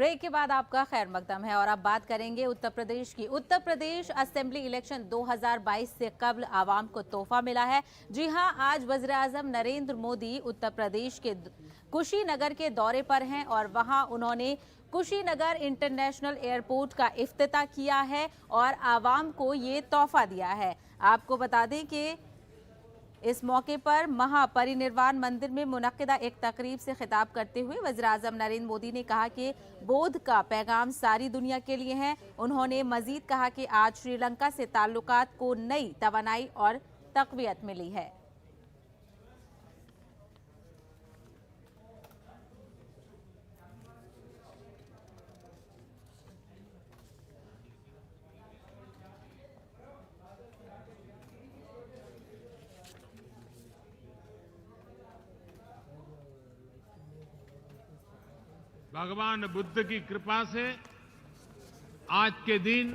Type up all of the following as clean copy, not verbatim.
Break के बाद आपका खैर मकदम है और अब बात करेंगे उत्तर प्रदेश की। उत्तर प्रदेश असेंबली इलेक्शन 2022 से कबल आवाम को तोहफा मिला है। जी हां, आज वज़ीर आज़म नरेंद्र मोदी उत्तर प्रदेश के कुशीनगर के दौरे पर हैं और वहां उन्होंने कुशीनगर इंटरनेशनल एयरपोर्ट का इफ्तिताह किया है और आवाम को ये तोहफा दिया है। आपको बता दें कि इस मौके पर महापरिनिर्वाण मंदिर में मुनक्किदा एक तकरीब से खिताब करते हुए वज़ीर आज़म नरेंद्र मोदी ने कहा कि बोध का पैगाम सारी दुनिया के लिए है। उन्होंने मजीद कहा कि आज श्रीलंका से ताल्लुकात को नई तवानाई और तक़वियत मिली है। भगवान बुद्ध की कृपा से आज के दिन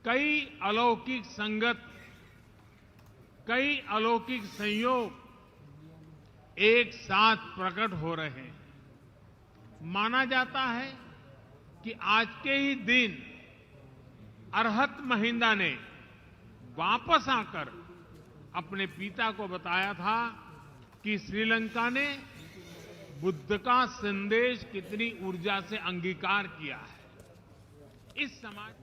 कई अलौकिक संगत, कई अलौकिक संयोग एक साथ प्रकट हो रहे हैं। माना जाता है कि आज के ही दिन अरहत महिंदा ने वापस आकर अपने पिता को बताया था कि श्रीलंका ने बुद्ध का संदेश कितनी ऊर्जा से अंगीकार किया है। इस समाज